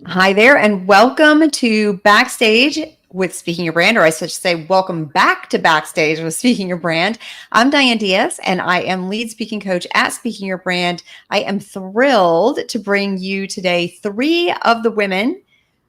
Hi there, and welcome to Backstage with Speaking Your Brand, or I should say, welcome back to Backstage with Speaking Your Brand. I'm Diane Diaz, and I am lead speaking coach at Speaking Your Brand. I am thrilled to bring you today three of the women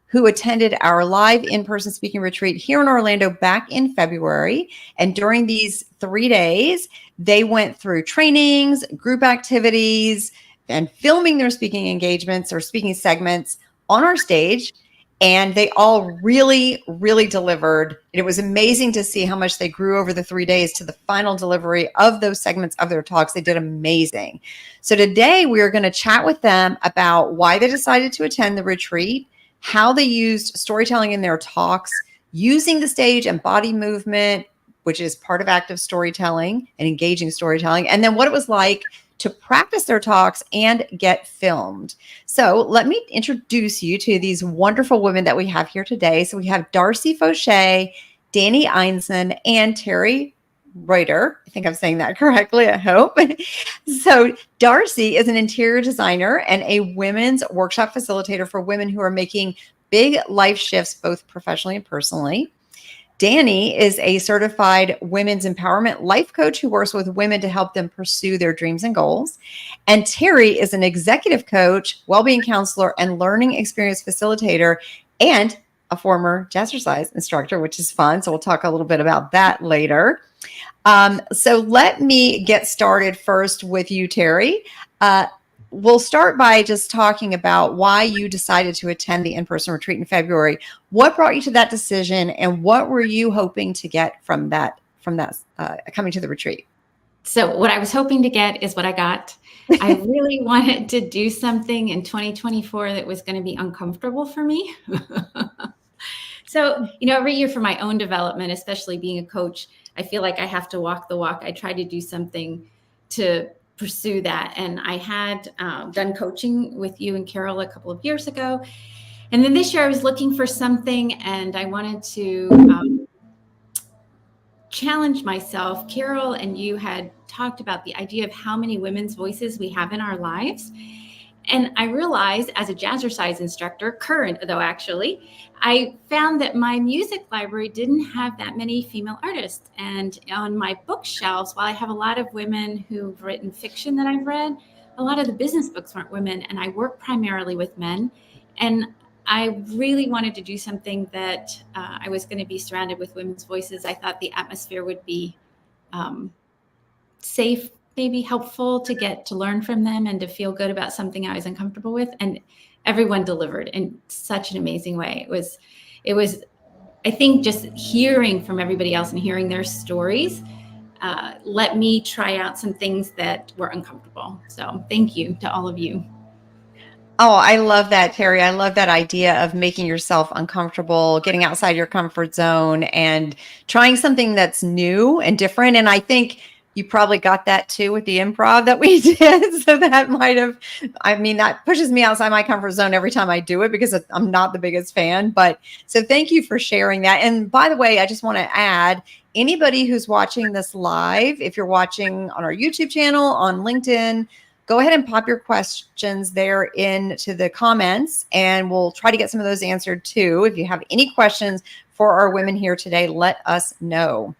who attended our live in-person speaking retreat here in Orlando back in February. And during these 3 days, they went through trainings, group activities, and filming their speaking engagements or speaking segments on our stage. And they all really, really delivered. It was amazing to see how much they grew over the 3 days to the final delivery of those segments of their talks. They did amazing. So today we are going to chat with them about why they decided to attend the retreat, how they used storytelling in their talks, using the stage and body movement, which is part of active storytelling and engaging storytelling, and then what it was like to practice their talks and get filmed. So let me introduce you to these wonderful women that we have here today. So we have Darci Foshay, Dani Einsohn, and Teri Reuter. I think I'm saying that correctly, I hope. So Darci is an interior designer and a women's workshop facilitator for women who are making big life shifts, both professionally and personally. Dani is a certified women's empowerment life coach who works with women to help them pursue their dreams and goals. And Teri is an executive coach, well-being counselor, and learning experience facilitator, and a former jazzercise instructor, which is fun. So we'll talk a little bit about that later. So let me get started first with you, Teri. We'll start by just talking about why you decided to attend the in-person retreat in February. What brought you to that decision, and what were you hoping to get from that coming to the retreat? So what I was hoping to get is what I got. I really wanted to do something in 2024 that was going to be uncomfortable for me. So, every year for my own development, especially being a coach, I feel like I have to walk the walk. I try to do something to pursue that. And I had done coaching with you and Carol a couple of years ago. And then this year I was looking for something, and I wanted to challenge myself. Carol and you had talked about the idea of how many women's voices we have in our lives. And I realized, as a jazzercise instructor, current though actually, I found that my music library didn't have that many female artists. And on my bookshelves, while I have a lot of women who've written fiction that I've read, a lot of the business books weren't women, and I work primarily with men. And I really wanted to do something that I was going to be surrounded with women's voices. I thought the atmosphere would be safe, maybe helpful to get to learn from them and to feel good about something I was uncomfortable with. And everyone delivered in such an amazing way. It was, I think, just hearing from everybody else and hearing their stories let me try out some things that were uncomfortable. So thank you to all of you. Oh, I love that, Teri. I love that idea of making yourself uncomfortable, getting outside your comfort zone and trying something that's new and different. And I think you probably got that too with the improv that we did. So that that pushes me outside my comfort zone every time I do it, because I'm not the biggest fan. But so thank you for sharing that. And by the way, I just want to add, anybody who's watching this live, if you're watching on our YouTube channel, on LinkedIn, go ahead and pop your questions there into the comments, and we'll try to get some of those answered too. If you have any questions for our women here today, let us know.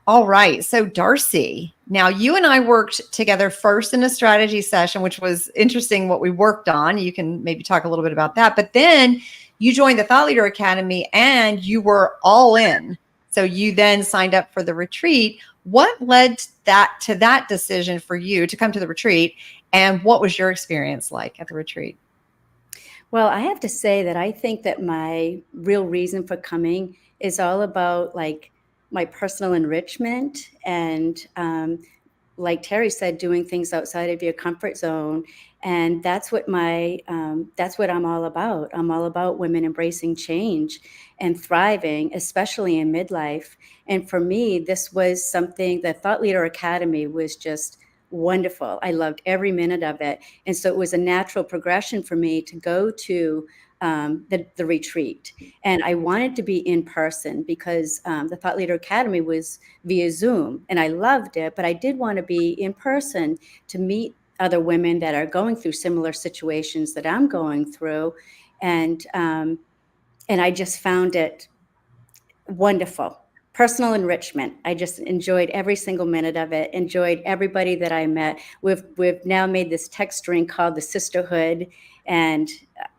All right. So Darci, now you and I worked together first in a strategy session, which was interesting what we worked on. You can maybe talk a little bit about that. But then you joined the Thought Leader Academy and you were all in. So you then signed up for the retreat. What led to that decision for you to come to the retreat, and what was your experience like at the retreat? Well, I have to say that I think that my real reason for coming is all about my personal enrichment and like Teri said, doing things outside of your comfort zone. And that's what that's what I'm all about. I'm all about women embracing change and thriving, especially in midlife. And for me, this was something, the Thought Leader Academy was just wonderful. I loved every minute of it. And so it was a natural progression for me to go to the retreat. And I wanted to be in person because the Thought Leader Academy was via Zoom, and I loved it, but I did want to be in person to meet other women that are going through similar situations that I'm going through, And I just found it wonderful. Personal enrichment. I just enjoyed every single minute of it, enjoyed everybody that I met. We've now made this text string called the Sisterhood, and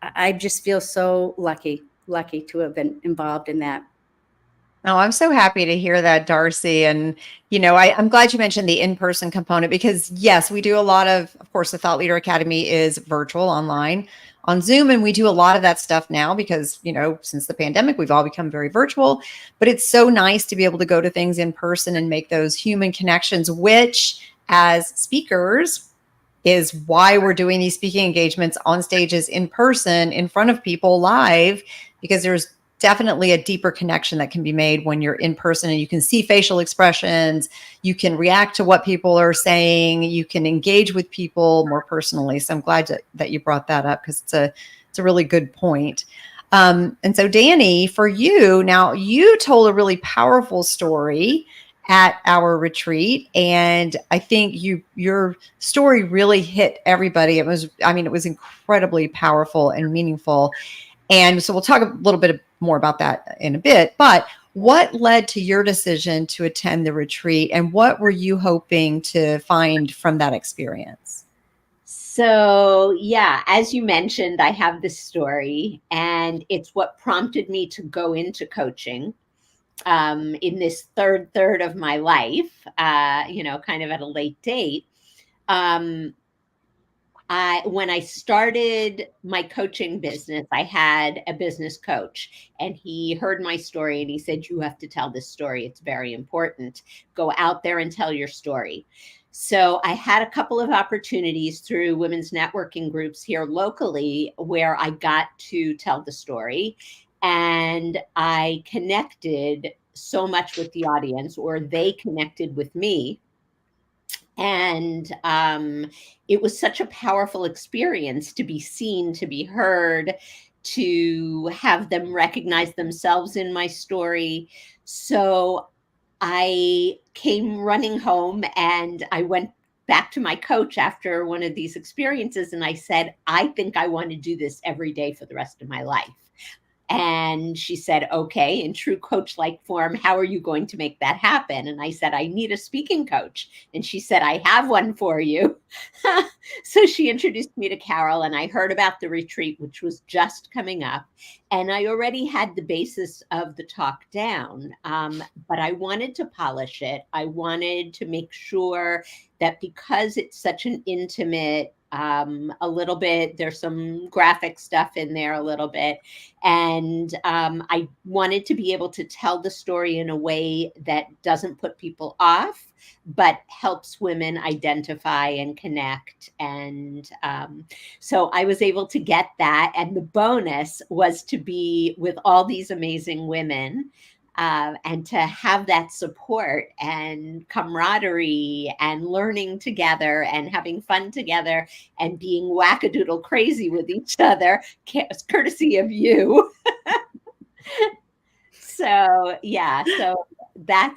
I just feel so lucky to have been involved in that. Oh, I'm so happy to hear that, Darci. And, I'm glad you mentioned the in-person component because, yes, we do a lot of course, the Thought Leader Academy is virtual online on Zoom. And we do a lot of that stuff now because, since the pandemic, we've all become very virtual. But it's so nice to be able to go to things in person and make those human connections, which as speakers is why we're doing these speaking engagements on stages in person in front of people live, because there's definitely a deeper connection that can be made when you're in person and you can see facial expressions, you can react to what people are saying, you can engage with people more personally. So I'm glad that you brought that up because it's a really good point. And so Dani, for you, now you told a really powerful story at our retreat. And I think your story really hit everybody. It was incredibly powerful and meaningful. And so we'll talk a little bit more about that in a bit, but what led to your decision to attend the retreat and what were you hoping to find from that experience? So, yeah, as you mentioned, I have this story and it's what prompted me to go into coaching in this third of my life, kind of at a late date. When I started my coaching business, I had a business coach and he heard my story and he said, you have to tell this story. It's very important. Go out there and tell your story. So I had a couple of opportunities through women's networking groups here locally where I got to tell the story, and I connected so much with the audience, or they connected with me. And it was such a powerful experience to be seen, to be heard, to have them recognize themselves in my story. So I came running home and I went back to my coach after one of these experiences. And I said, I think I want to do this every day for the rest of my life. And she said, okay, in true coach-like form, how are you going to make that happen? And I said, I need a speaking coach. And she said, I have one for you. So she introduced me to Carol and I heard about the retreat, which was just coming up. And I already had the basis of the talk down, but I wanted to polish it. I wanted to make sure that because it's such an intimate, a little bit, there's some graphic stuff in there a little bit. And I wanted to be able to tell the story in a way that doesn't put people off, but helps women identify and connect. And so I was able to get that. And the bonus was to be with all these amazing women. And to have that support and camaraderie and learning together and having fun together and being wackadoodle crazy with each other, courtesy of you. So, yeah, so that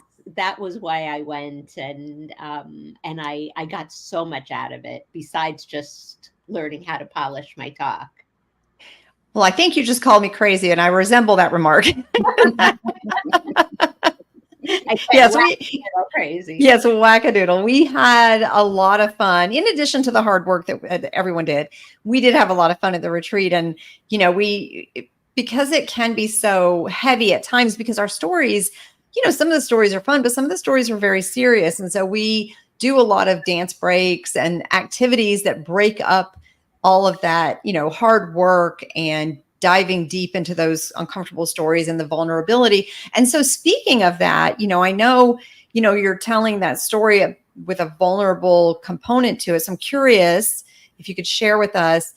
was why I went, and I got so much out of it besides just learning how to polish my talk. Well, I think you just called me crazy, and I resemble that remark. Yes, crazy. Yes, wackadoodle. We had a lot of fun. In addition to the hard work that everyone did, we did have a lot of fun at the retreat. And, because it can be so heavy at times, because our stories, some of the stories are fun, but some of the stories are very serious. And so we do a lot of dance breaks and activities that break up all of that, hard work and diving deep into those uncomfortable stories and the vulnerability. And so speaking of that, I know, you're telling that story with a vulnerable component to it. So I'm curious if you could share with us,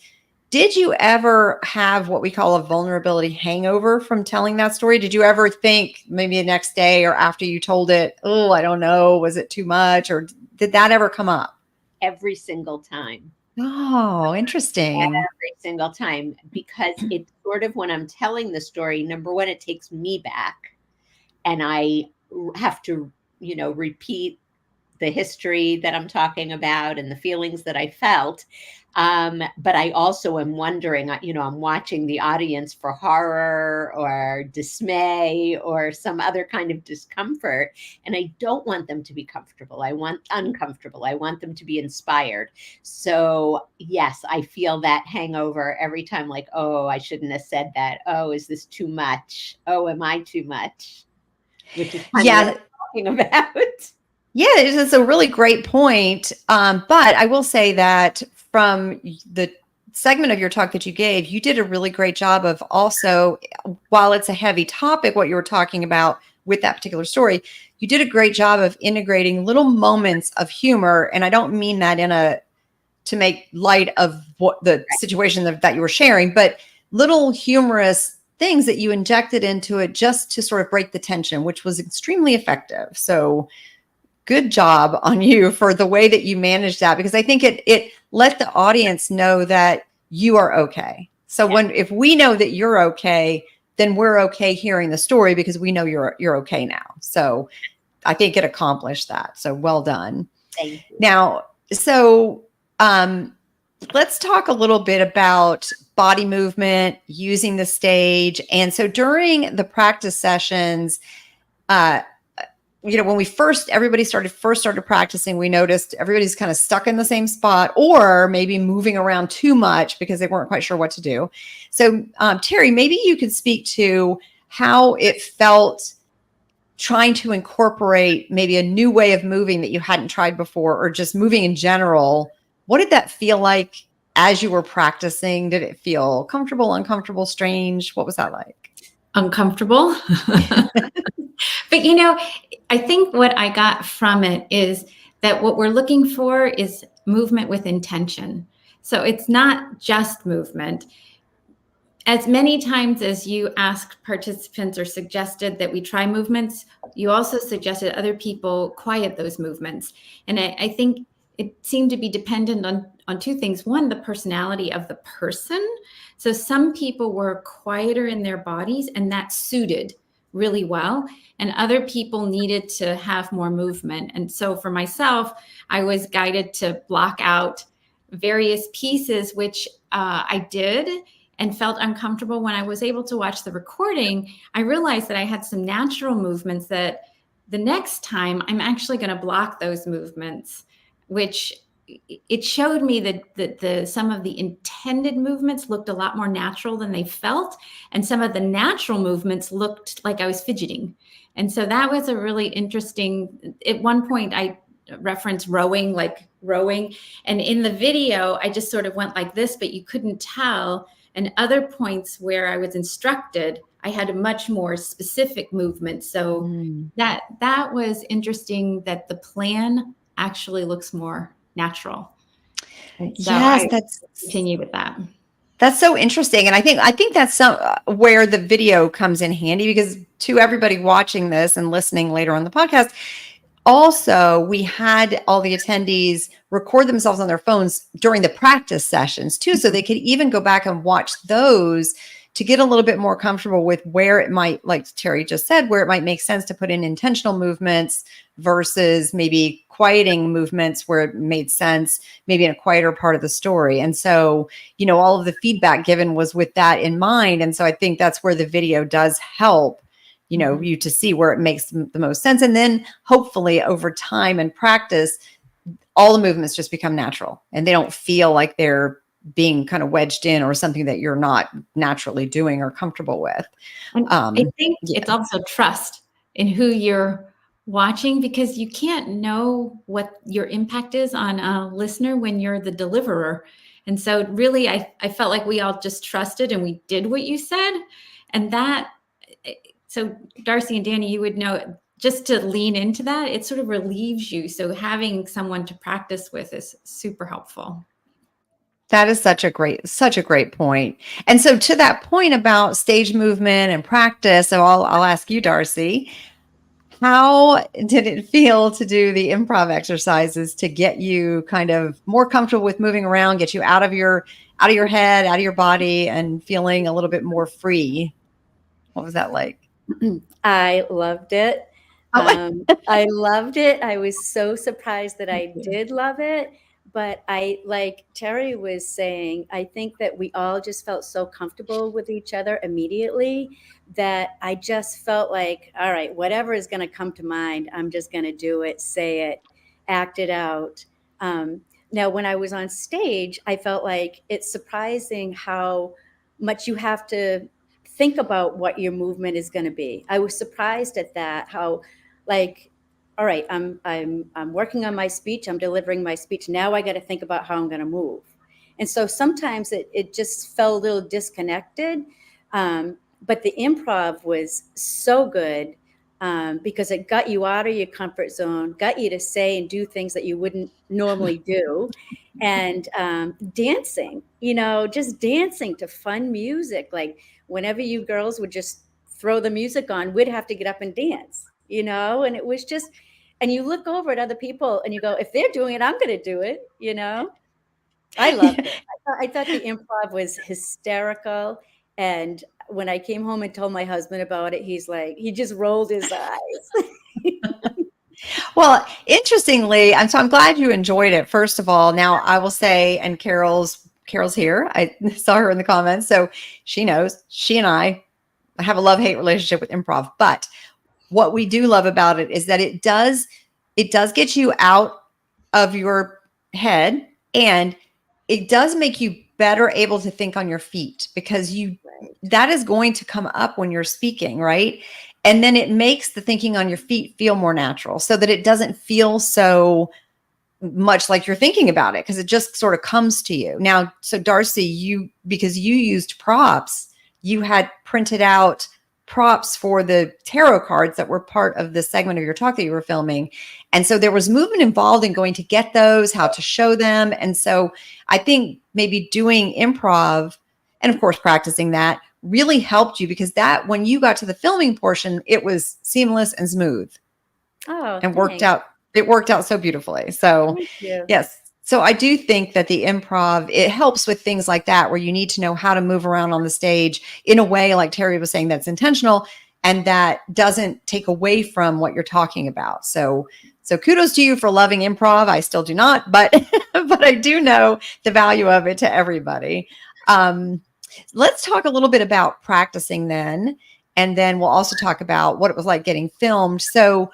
did you ever have what we call a vulnerability hangover from telling that story? Did you ever think maybe the next day or after you told it, oh, I don't know, was it too much? Or did that ever come up? Every single time. Oh, interesting. Every single time, because it's sort of, when I'm telling the story, number one, it takes me back and I have to, repeat the history that I'm talking about and the feelings that I felt. But I also am wondering, I'm watching the audience for horror or dismay or some other kind of discomfort. And I don't want them to be comfortable. I want uncomfortable. I want them to be inspired. So yes, I feel that hangover every time, like, oh, I shouldn't have said that. Oh, is this too much? Oh, am I too much? Which is kind of what I'm talking about. Yeah, it's a really great point. But I will say that from the segment of your talk that you gave, you did a really great job of also, while it's a heavy topic, what you were talking about with that particular story, you did a great job of integrating little moments of humor. And I don't mean that to make light of what the situation that you were sharing, but little humorous things that you injected into it just to sort of break the tension, which was extremely effective. So good job on you for the way that you managed that, because I think it let the audience know that you are okay. So if we know that you're okay, then we're okay hearing the story because we know you're okay now. So I think it accomplished that. So well done. Thank you. Now, so let's talk a little bit about body movement, using the stage. And so during the practice sessions, when everybody started practicing, we noticed everybody's kind of stuck in the same spot or maybe moving around too much because they weren't quite sure what to do. So Teri, maybe you could speak to how it felt trying to incorporate maybe a new way of moving that you hadn't tried before, or just moving in general. What did that feel like as you were practicing? Did it feel comfortable, uncomfortable, strange? What was that like? Uncomfortable. But, I think what I got from it is that what we're looking for is movement with intention. So it's not just movement. As many times as you asked participants or suggested that we try movements, you also suggested other people quiet those movements. And I think it seemed to be dependent on two things. One, the personality of the person. So some people were quieter in their bodies, and that suited really well. And other people needed to have more movement. And so for myself, I was guided to block out various pieces, which I did, and felt uncomfortable. When I was able to watch the recording, I realized that I had some natural movements that the next time I'm actually going to block those movements, which it showed me that some of the intended movements looked a lot more natural than they felt. And some of the natural movements looked like I was fidgeting. And so that was a really interesting, at one point I referenced rowing. And in the video, I just sort of went like this, but you couldn't tell. And other points where I was instructed, I had a much more specific movement. So that was interesting, that the plan actually looks more natural. And so that's continue with that. That's so interesting. And I think that's where the video comes in handy, because to everybody watching this and listening later on the podcast, also, we had all the attendees record themselves on their phones during the practice sessions too, so they could even go back and watch those to get a little bit more comfortable with where it might, like Teri just said, where it might make sense to put in intentional movements versus maybe quieting movements where it made sense, maybe in a quieter part of the story. And so, all of the feedback given was with that in mind. And so I think that's where the video does help you to see where it makes the most sense. And then hopefully over time and practice, all the movements just become natural and they don't feel like they're being kind of wedged in or something that you're not naturally doing or comfortable with. I think it's also trust in who you're watching, because you can't know what your impact is on a listener when you're the deliverer. And so really, I felt like we all just trusted and we did what you said. And so Darci and Dani, you would know, just to lean into that, it sort of relieves you. So having someone to practice with is super helpful. That is such a great point. And so to that point about stage movement and practice, so I'll ask you, Darci, how did it feel to do the improv exercises to get you kind of more comfortable with moving around, get you out of your head, out of your body, and feeling a little bit more free? What was that like? I loved it. Oh. I loved it. I was so surprised that I did love it. But I, like Teri was saying, I think that we all just felt so comfortable with each other immediately that I just felt like, all right, whatever is going to come to mind, I'm just going to do it, say it, act it out. Now, when I was on stage, I felt like it's surprising how much you have to think about what your movement is going to be. I was surprised at that, how like, all right, I'm working on my speech, I'm delivering my speech. Now I got to think about how I'm going to move. And so sometimes it just felt a little disconnected. But the improv was so good because it got you out of your comfort zone, got you to say and do things that you wouldn't normally do. And dancing, just dancing to fun music. Like whenever you girls would just throw the music on, we'd have to get up and dance, and it was just, and you look over at other people and you go, if they're doing it, I'm going to do it, I loved it. I thought the improv was hysterical. And when I came home and told my husband about it, he just rolled his eyes. Well, interestingly, I'm glad you enjoyed it. First of all, now I will say, and Carol's here. I saw her in the comments, so she knows. She and I have a love-hate relationship with improv. But what we do love about it is that it does get you out of your head, and it does make you better able to think on your feet, because that is going to come up when you're speaking, right? And then it makes the thinking on your feet feel more natural, so that it doesn't feel so much like you're thinking about it, because it just sort of comes to you. Now, so Darci, because you used props, you had printed out props for the tarot cards that were part of the segment of your talk that you were filming. And so there was movement involved in going to get those, how to show them. And so I think maybe doing improv and of course practicing that really helped you, because that when you got to the filming portion, it was seamless and smooth. Oh, and worked out. It worked out so beautifully. So yes. So I do think that the improv, it helps with things like that, where you need to know how to move around on the stage in a way, like Teri was saying, that's intentional and that doesn't take away from what you're talking about. So kudos to you for loving improv. I still do not, but but I do know the value of it to everybody. Let's talk a little bit about practicing then, and then we'll also talk about what it was like getting filmed. So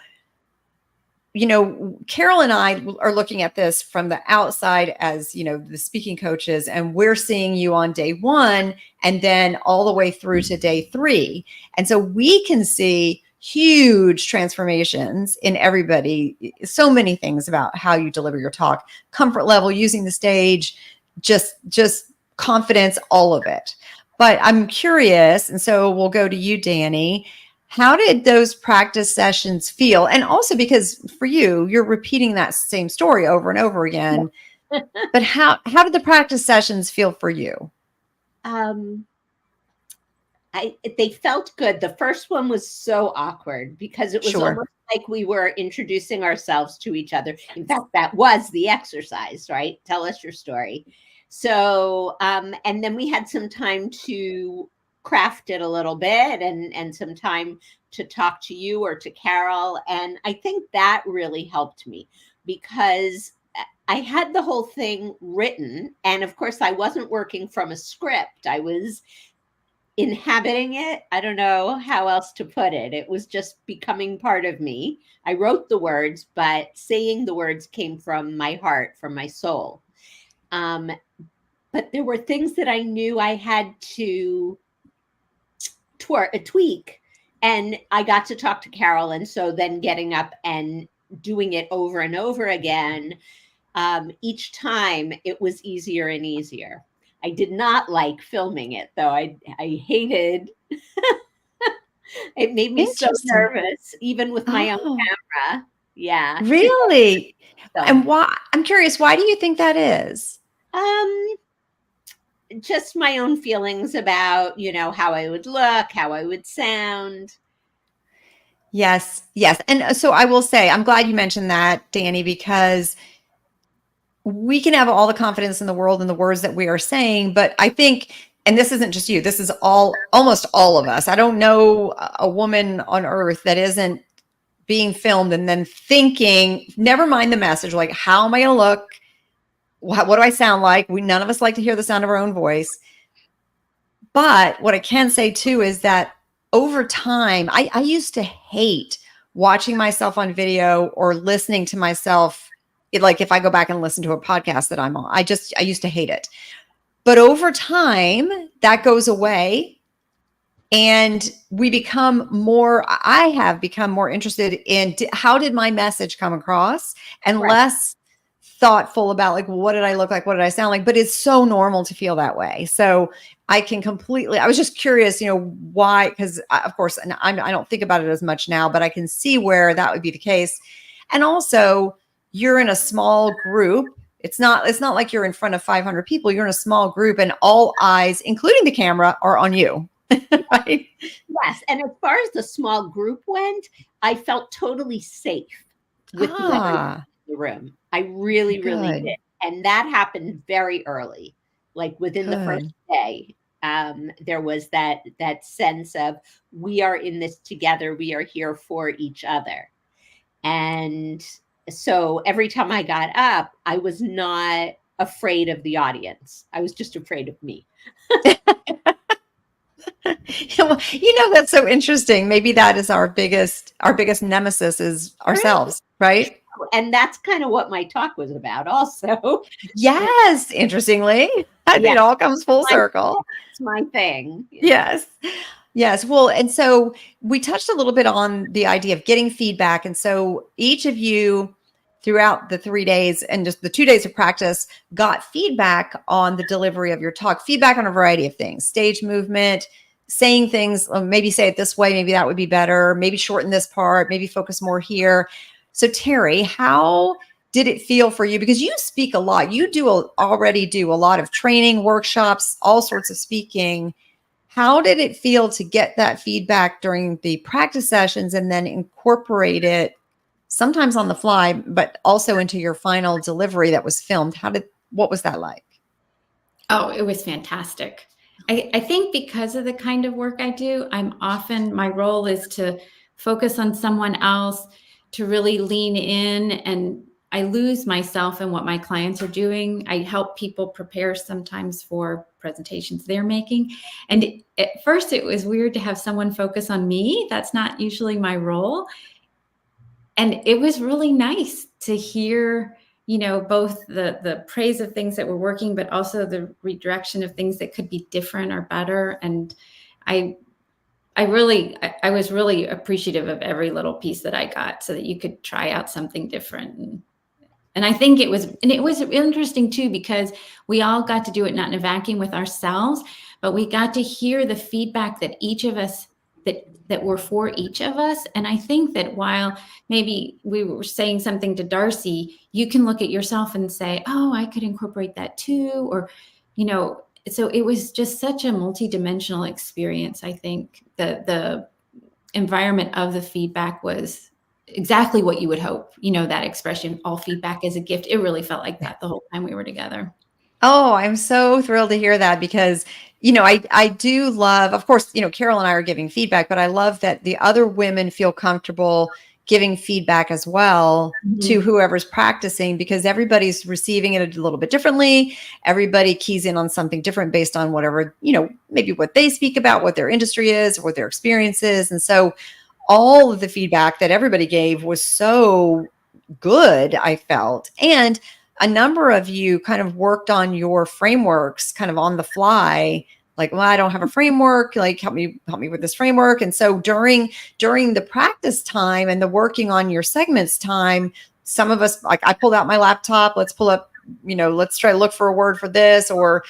Carol and I are looking at this from the outside as, the speaking coaches, and we're seeing you on day 1 and then all the way through to day 3. And so we can see huge transformations in everybody. So many things about how you deliver your talk, comfort level, using the stage, just confidence, all of it. But I'm curious, and so we'll go to you, Dani. How did those practice sessions feel? And also because for you're repeating that same story over and over again. But how did the practice sessions feel for you? They felt good. The first one was so awkward because it was almost like we were introducing ourselves to each other. In fact, that was the exercise, right? Tell us your story. So, and then we had some time to craft it a little bit and some time to talk to you or to Carol. And I think that really helped me because I had the whole thing written. And of course, I wasn't working from a script. I was inhabiting it. I don't know how else to put it. It was just becoming part of me. I wrote the words, but saying the words came from my heart, from my soul. But there were things that I knew I had to tweak, and I got to talk to Carol. And so then getting up and doing it over and over again, each time it was easier and easier. I did not like filming it, though. I hated it. Made me so nervous, even with my own camera. Yeah. Really? And why? I'm curious, why do you think that is? Just my own feelings about, how I would look, how I would sound. Yes. And so I will say, I'm glad you mentioned that, Dani, because we can have all the confidence in the world in the words that we are saying, but I think, and this isn't just you, this is almost all of us. I don't know a woman on earth that isn't being filmed and then thinking, never mind the message, like, how am I going to look? What do I sound like? None of us like to hear the sound of our own voice. But what I can say too is that over time, I used to hate watching myself on video or listening to myself. Like if I go back and listen to a podcast that I'm on, I used to hate it. But over time, that goes away. And I have become more interested in how did my message come across, and Right. less thoughtful about like, what did I look like? What did I sound like? But it's so normal to feel that way. So I was just curious, why, because of course, and I don't think about it as much now, but I can see where that would be the case. And also you're in a small group. It's not like you're in front of 500 people. You're in a small group and all eyes, including the camera, are on you. Right? Yes. And as far as the small group went, I felt totally safe with the other in the room. I really, really Good. did. And that happened very early, like within the first day. There was that sense of, we are in this together. We are here for each other. And so every time I got up, I was not afraid of the audience. I was just afraid of me. That's so interesting. Maybe that is our biggest nemesis is ourselves, right? And that's kind of what my talk was about also. Yes, interestingly. Yeah. It all comes full circle. It's my thing. Yes. Yes. Well, and so we touched a little bit on the idea of getting feedback. And so each of you throughout the 3 days and just the 2 days of practice got feedback on the delivery of your talk, feedback on a variety of things, stage movement, saying things, maybe say it this way, maybe that would be better, maybe shorten this part, maybe focus more here. So Teri, how did it feel for you? Because you speak a lot. You already do a lot of training, workshops, all sorts of speaking. How did it feel to get that feedback during the practice sessions and then incorporate it sometimes on the fly, but also into your final delivery that was filmed? What was that like? Oh, it was fantastic. I think because of the kind of work I do, my role is to focus on someone else, to really lean in, and I lose myself in what my clients are doing. I help people prepare sometimes for presentations they're making. And at first it was weird to have someone focus on me. That's not usually my role. And it was really nice to hear, both the praise of things that were working, but also the redirection of things that could be different or better. And I was really appreciative of every little piece that I got, so that you could try out something different. And I think it was interesting too, because we all got to do it not in a vacuum with ourselves, but we got to hear the feedback that each of us that were for each of us. And I think that while maybe we were saying something to Darci, you can look at yourself and say, oh, I could incorporate that too. Or, so it was just such a multidimensional experience. I think the environment of the feedback was exactly what you would hope. That expression, all feedback is a gift. It really felt like that the whole time we were together. Oh, I'm so thrilled to hear that, because, I do love, of course, Carol and I are giving feedback, but I love that the other women feel comfortable giving feedback as well to whoever's practicing, because everybody's receiving it a little bit differently. Everybody keys in on something different based on whatever, maybe what they speak about, what their industry is, or what their experience is. And so all of the feedback that everybody gave was so good, I felt. And a number of you kind of worked on your frameworks kind of on the fly, like, well, I don't have a framework, like help me with this framework. And so during the practice time and the working on your segments time, some of us, like, I pulled out my laptop, let's pull up, let's try to look for a word for this, or,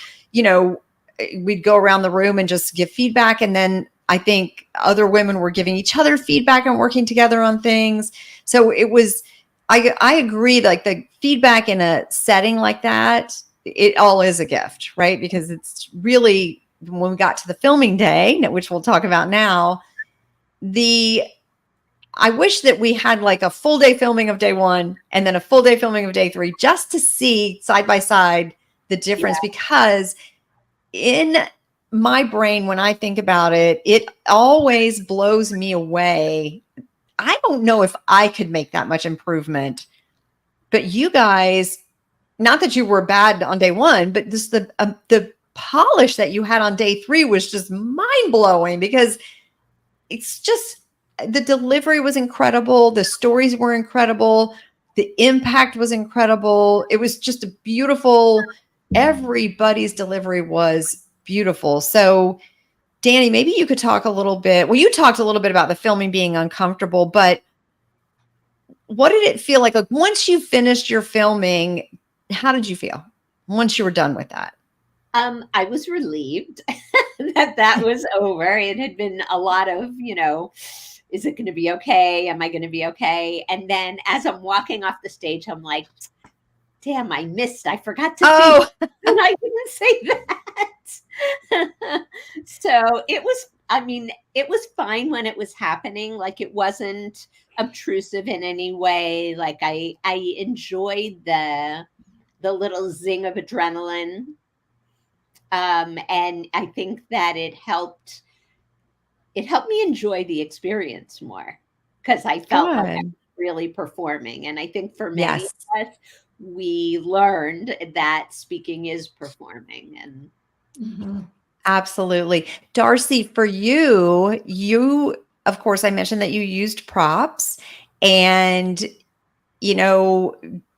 we'd go around the room and just give feedback. And then I think other women were giving each other feedback and working together on things. So it was, I agree, like the feedback in a setting like that, it all is a gift, right? Because it's really, when we got to the filming day, which we'll talk about now, I wish that we had like a full day filming of day 1 and then a full day filming of day 3, just to see side by side the difference. Yeah. Because in my brain, when I think about it, it always blows me away I don't know if I could make that much improvement. But you guys, not that you were bad on day one, but just the polish that you had on day 3 was just mind blowing, because it's just, the delivery was incredible. The stories were incredible. The impact was incredible. It was just a beautiful, everybody's delivery was beautiful. So Dani, maybe you could talk a little bit. Well, you talked a little bit about the filming being uncomfortable, but what did it feel like once you finished your filming? How did you feel once you were done with that? I was relieved that was over. It had been a lot of, is it going to be okay? Am I going to be okay? And then as I'm walking off the stage, I'm like, damn, I forgot to say, and I didn't say that. So it was fine when it was happening. Like, it wasn't obtrusive in any way. Like, I enjoyed the little zing of adrenaline. And I think that it helped me enjoy the experience more, because I felt like I was really performing. And I think for many of us, we learned that speaking is performing. And Absolutely. Darci, for you, of course, I mentioned that you used props, and,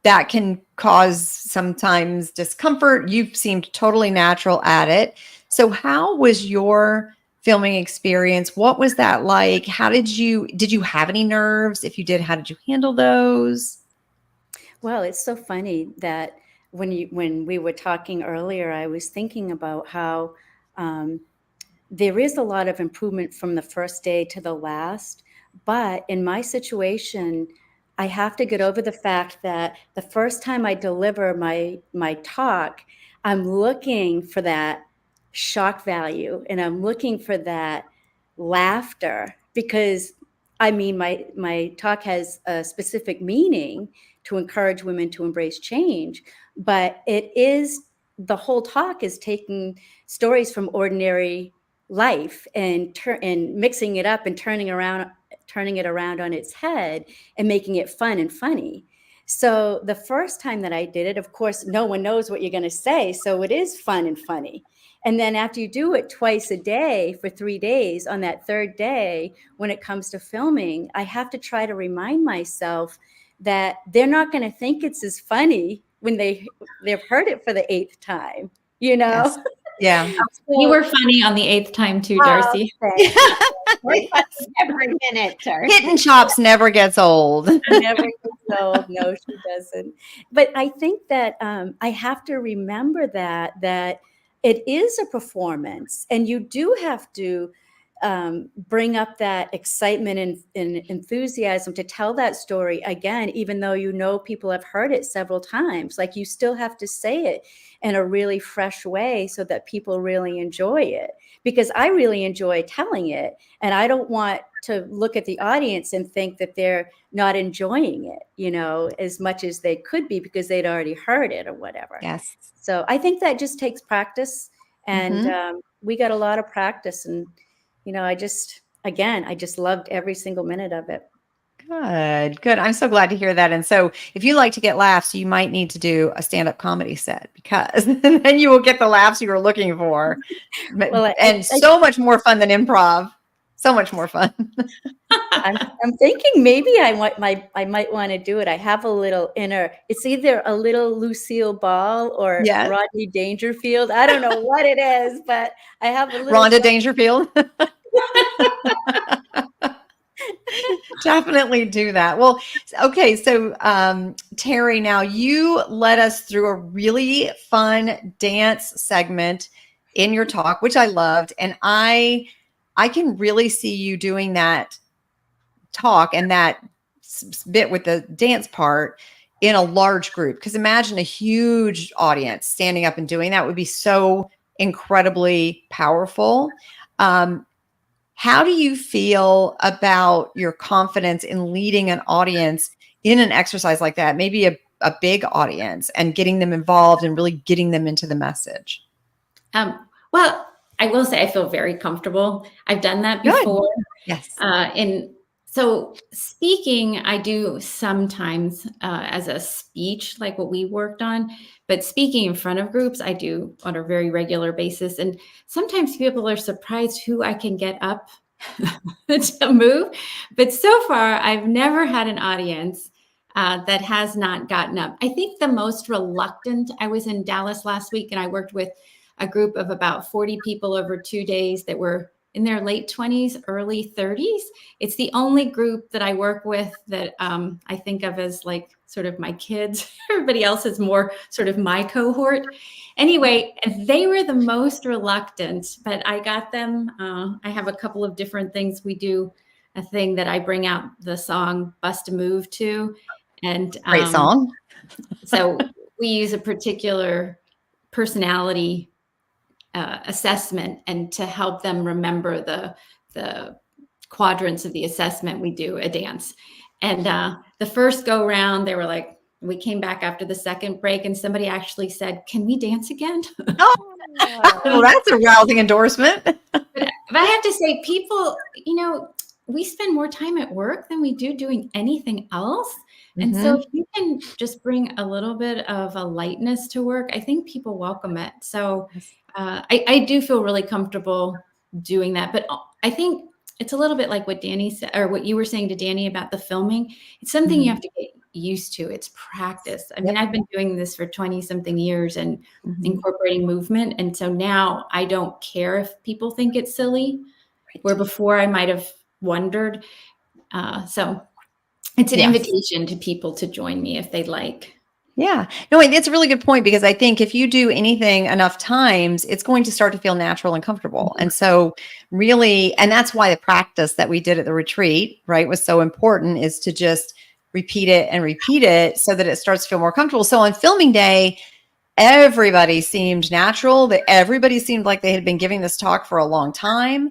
that can cause sometimes discomfort. You seemed totally natural at it. So how was your filming experience? What was that like? How did you have any nerves? If you did, how did you handle those? Well, it's so funny that when we were talking earlier, I was thinking about how there is a lot of improvement from the first day to the last. But in my situation, I have to get over the fact that the first time I deliver my talk, I'm looking for that shock value, and I'm looking for that laughter, because my talk has a specific meaning to encourage women to embrace change, but the whole talk is taking stories from ordinary life and mixing it up and turning it around on its head and making it fun and funny. So the first time that I did it, of course, no one knows what you're going to say, so it is fun and funny. And then after you do it twice a day for 3 days, on that third day, when it comes to filming, I have to try to remind myself that they're not going to think it's as funny when they've heard it for the 8th time, Yes. Yeah. You were funny on the 8th time too, Darci. Every minute, Darci. Kitten chops never gets old. Never gets old. No, she doesn't. But I think that I have to remember that it is a performance, and you do have to bring up that excitement and enthusiasm to tell that story again, even though people have heard it several times. Like, you still have to say it in a really fresh way so that people really enjoy it, because I really enjoy telling it, and I don't want to look at the audience and think that they're not enjoying it, as much as they could be, because they'd already heard it or whatever. Yes. So I think that just takes practice, and we got a lot of practice, and I just loved every single minute of it. Good. I'm so glad to hear that. And so if you like to get laughs, you might need to do a stand-up comedy set, because then you will get the laughs you were looking for. Well, so much more fun than improv. So much more fun. I'm thinking maybe I might want to do it. I have a little it's either a little Lucille Ball or Rodney Dangerfield. I don't know what it is, but I have a little Rhonda Dangerfield. Definitely do that. Well, okay. So, Teri, now you led us through a really fun dance segment in your talk, which I loved. And I can really see you doing that talk and that bit with the dance part in a large group. Because imagine a huge audience standing up and doing that would be so incredibly powerful. How do you feel about your confidence in leading an audience in an exercise like that? Maybe a big audience, and getting them involved and really getting them into the message. Well, I will say I feel very comfortable. I've done that before. Yes. In So speaking, I do sometimes as a speech, like what we worked on, but speaking in front of groups, I do on a very regular basis. And sometimes people are surprised who I can get up to move. But so far, I've never had an audience that has not gotten up. I think the most reluctant, I was in Dallas last week and I worked with a group of about 40 people over 2 days that were in their late 20s, early 30s. It's the only group that I work with that I think of as like sort of my kids. Everybody else is more sort of my cohort. Anyway, they were the most reluctant, but I got them. I have a couple of different things. We do a thing that I bring out the song Bust a Move to. And Great song. so we use a particular personality assessment, and to help them remember the quadrants of the assessment, we do a dance. And the first go round, they were like, we came back after the second break and somebody actually said, "Can we dance again?" Oh, that's a rousing endorsement. But I have to say, people, we spend more time at work than we do doing anything else. And so if you can just bring a little bit of a lightness to work, I think people welcome it. So I do feel really comfortable doing that. But I think it's a little bit like what Dani said, or what you were saying to Dani about the filming. It's something you have to get used to. It's practice. I mean, I've been doing this for 20 something years and incorporating movement. And so now I don't care if people think it's silly, where before I might have wondered. So it's an invitation to people to join me if they'd like. Yeah, no, it's a really good point, because I think if you do anything enough times, it's going to start to feel natural and comfortable. And so really, and that's why the practice that we did at the retreat, right, was so important, is to just repeat it so that it starts to feel more comfortable. So on filming day, everybody seemed natural. Everybody seemed like they had been giving this talk for a long time.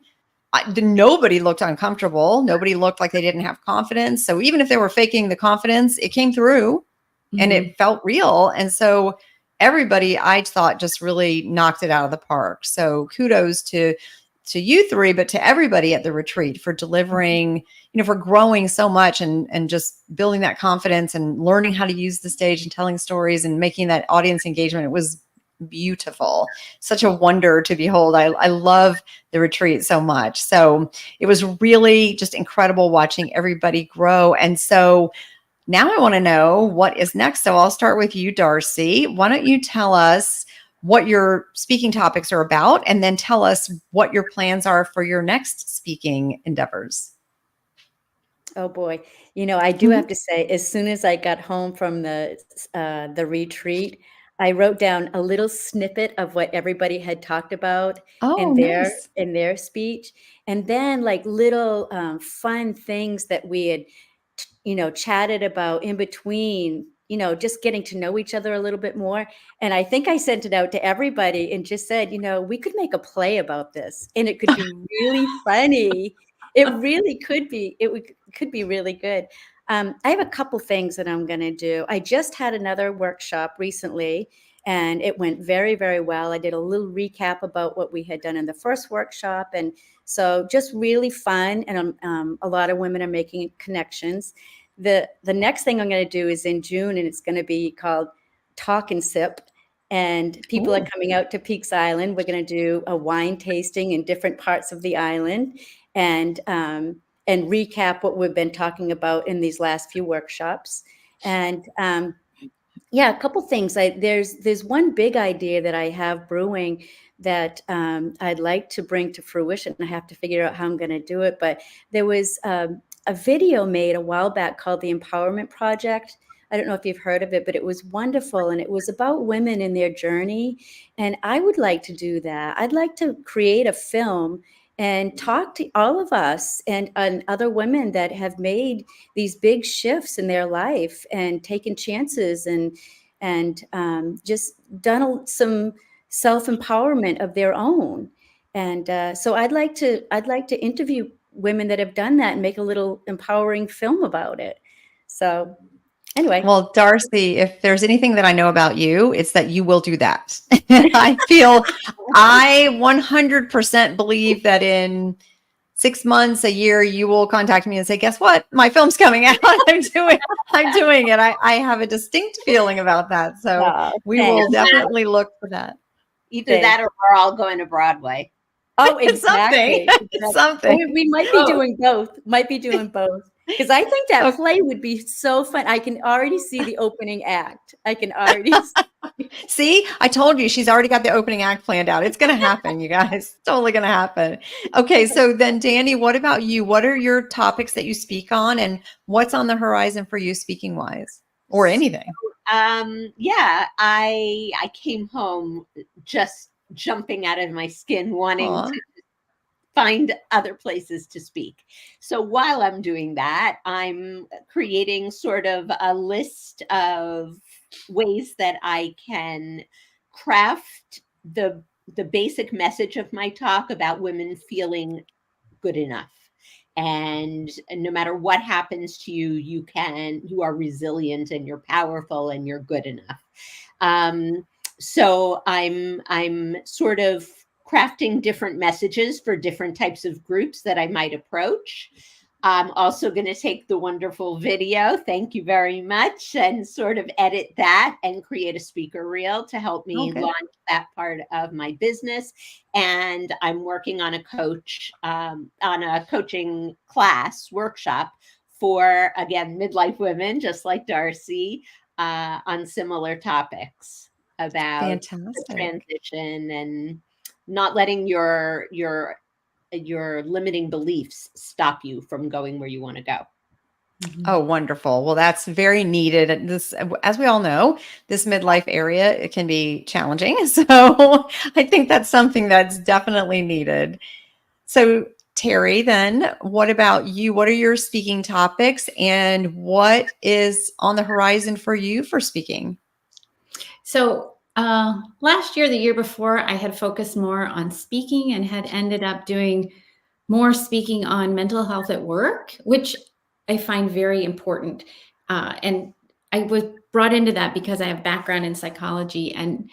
Nobody looked uncomfortable. Nobody looked like they didn't have confidence. So even if they were faking the confidence, it came through and it felt real. And so everybody, I thought, just really knocked it out of the park. So kudos to you three, but to everybody at the retreat for delivering, for growing so much and just building that confidence and learning how to use the stage and telling stories and making that audience engagement. It was beautiful. Such a wonder to behold. I love the retreat so much. So it was really just incredible watching everybody grow. And so now I want to know what is next. So I'll start with you, Darci. Why don't you tell us what your speaking topics are about, and then tell us what your plans are for your next speaking endeavors. Oh boy. I do have to say, as soon as I got home from the retreat, I wrote down a little snippet of what everybody had talked about in their speech. And then like little fun things that we had chatted about in between, just getting to know each other a little bit more. And I think I sent it out to everybody and just said, we could make a play about this and it could be really funny. It really could be. Could be really good. I have a couple things that I'm going to do. I just had another workshop recently and it went very, very well. I did a little recap about what we had done in the first workshop. And so just really fun. And a lot of women are making connections. The next thing I'm going to do is in June, and it's going to be called Talk and Sip. And people are coming out to Peaks Island. We're going to do a wine tasting in different parts of the island and recap what we've been talking about in these last few workshops. And a couple things. There's one big idea that I have brewing that I'd like to bring to fruition. I have to figure out how I'm going to do it. But there was a video made a while back called The Empowerment Project. I don't know if you've heard of it, but it was wonderful. And it was about women in their journey. And I would like to do that. I'd like to create a film and talk to all of us and other women that have made these big shifts in their life and taken chances and just done some self-empowerment of their own. And so I'd like to interview women that have done that and make a little empowering film about it. So anyway. Well, Darci, if there's anything that I know about you, it's that you will do that. I 100% believe that in 6 months, a year, you will contact me and say, guess what? My film's coming out. I'm doing it. I have a distinct feeling about that. So Oh, we thanks. will definitely look for that. Either that or we're all going to Broadway. Oh, It's something. exactly. It's something. We might be doing both. Might be doing both. Because I think that Okay. play would be so fun. I can already see the opening act. I can already See, I told you she's already got the opening act planned out. It's going to happen, you guys. It's totally going to happen. Okay, so then Dani, what about you? What are your topics that you speak on, and what's on the horizon for you speaking wise, or anything? Yeah, I came home just jumping out of my skin, wanting Aw. to find other places to speak. So while I'm doing that, I'm creating sort of a list of ways that I can craft the basic message of my talk about women feeling good enough. And no matter what happens to you, you are resilient and you're powerful and you're good enough. So I'm sort of crafting different messages for different types of groups that I might approach. I'm also going to take the wonderful video, thank you very much, and sort of edit that and create a speaker reel to help me launch that part of my business. And I'm working on a coaching class workshop for, again, midlife women, just like Darci, on similar topics about Fantastic. the transition and not letting your limiting beliefs stop you from going where you want to go. Oh, wonderful. Well, that's very needed. And this, as we all know, this midlife area, it can be challenging. So I think that's something that's definitely needed. So Teri, then what about you? What are your speaking topics, and what is on the horizon for you for speaking? So last year, the year before, I had focused more on speaking and had ended up doing more speaking on mental health at work, which I find very important. And I was brought into that because I have background in psychology. And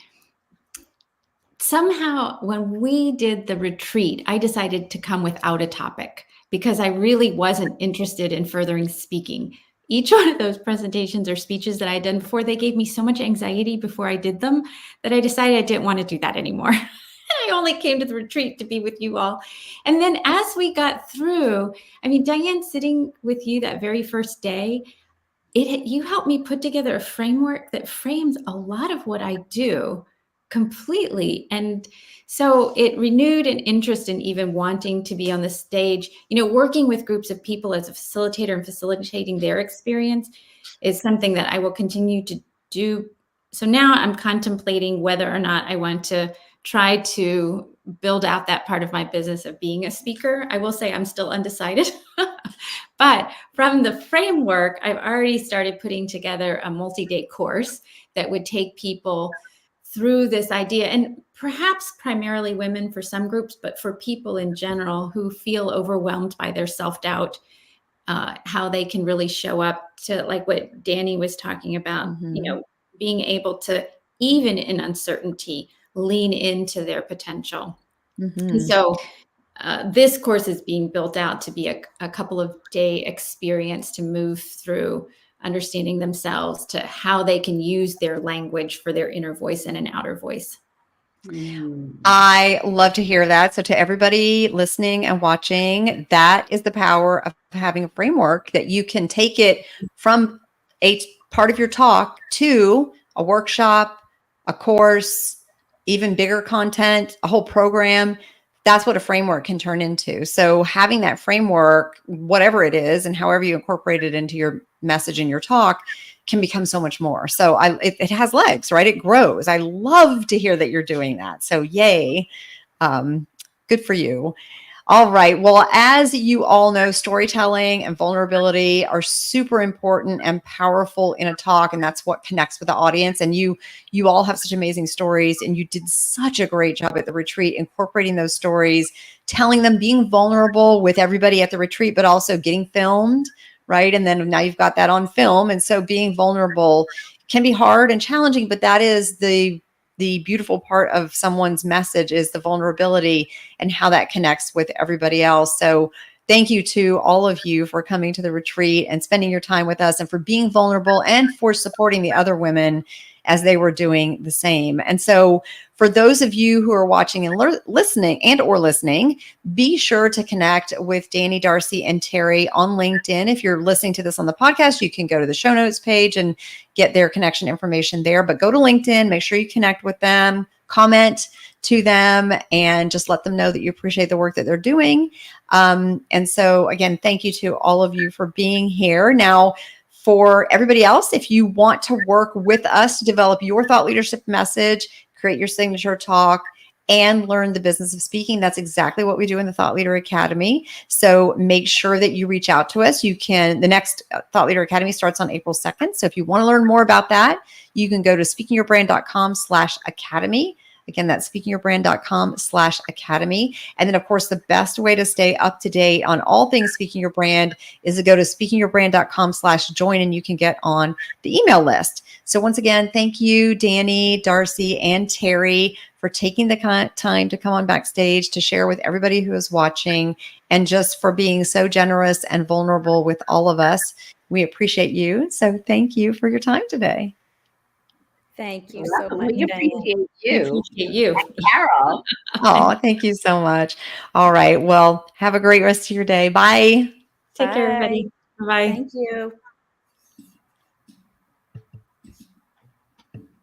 somehow when we did the retreat, I decided to come without a topic because I really wasn't interested in furthering speaking. Each one of those presentations or speeches that I had done before, they gave me so much anxiety before I did them that I decided I didn't want to do that anymore. I only came to the retreat to be with you all. And then as we got through, I mean, Diane, sitting with you that very first day, you helped me put together a framework that frames a lot of what I do completely. And so it renewed an interest in even wanting to be on the stage, working with groups of people as a facilitator and facilitating their experience is something that I will continue to do. So now I'm contemplating whether or not I want to try to build out that part of my business of being a speaker. I will say I'm still undecided, but from the framework, I've already started putting together a multi-day course that would take people through this idea, and perhaps primarily women for some groups, but for people in general who feel overwhelmed by their self-doubt, how they can really show up to, like what Dani was talking about, being able to, even in uncertainty, lean into their potential. And so this course is being built out to be a couple of day experience to move through understanding themselves, to how they can use their language for their inner voice and an outer voice. I love to hear that. So to everybody listening and watching, that is the power of having a framework that you can take it from a part of your talk to a workshop, a course, even bigger content, a whole program. That's what a framework can turn into. So having that framework, whatever it is, and however you incorporate it into your message and your talk, can become so much more. So it has legs, right? It grows. I love to hear that you're doing that. So yay. Good for you. All right. Well, as you all know, storytelling and vulnerability are super important and powerful in a talk, and that's what connects with the audience. And you all have such amazing stories, and you did such a great job at the retreat, incorporating those stories, telling them, being vulnerable with everybody at the retreat, but also getting filmed, right? And then now you've got that on film. And so being vulnerable can be hard and challenging, but that is the the beautiful part of someone's message is the vulnerability and how that connects with everybody else. So thank you to all of you for coming to the retreat and spending your time with us, and for being vulnerable, and for supporting the other women as they were doing the same. And so for those of you who are watching and listening, be sure to connect with Dani, Darci, and Teri on LinkedIn. If you're listening to this on the podcast, you can go to the show notes page and get their connection information there. But go to LinkedIn, make sure you connect with them, comment to them, and just let them know that you appreciate the work that they're doing. And so again, thank you to all of you for being here. Now, for everybody else, if you want to work with us to develop your thought leadership message, create your signature talk, and learn the business of speaking, that's exactly what we do in the Thought Leader Academy. So make sure that you reach out to us. The next Thought Leader Academy starts on April 2nd. So if you want to learn more about that, you can go to speakingyourbrand.com/academy. Again, that's speakingyourbrand.com/academy. And then, of course, the best way to stay up to date on all things Speaking Your Brand is to go to speakingyourbrand.com/join, and you can get on the email list. So once again, thank you, Dani, Darci, and Teri, for taking the time to come on Backstage to share with everybody who is watching, and just for being so generous and vulnerable with all of us. We appreciate you. So thank you for your time today. Thank you You're so welcome. much, We Diane. appreciate We you, appreciate you. and Carol. Oh, thank you so much. All right. Well, have a great rest of your day. Bye. Take care, Bye. everybody. Bye. Thank you.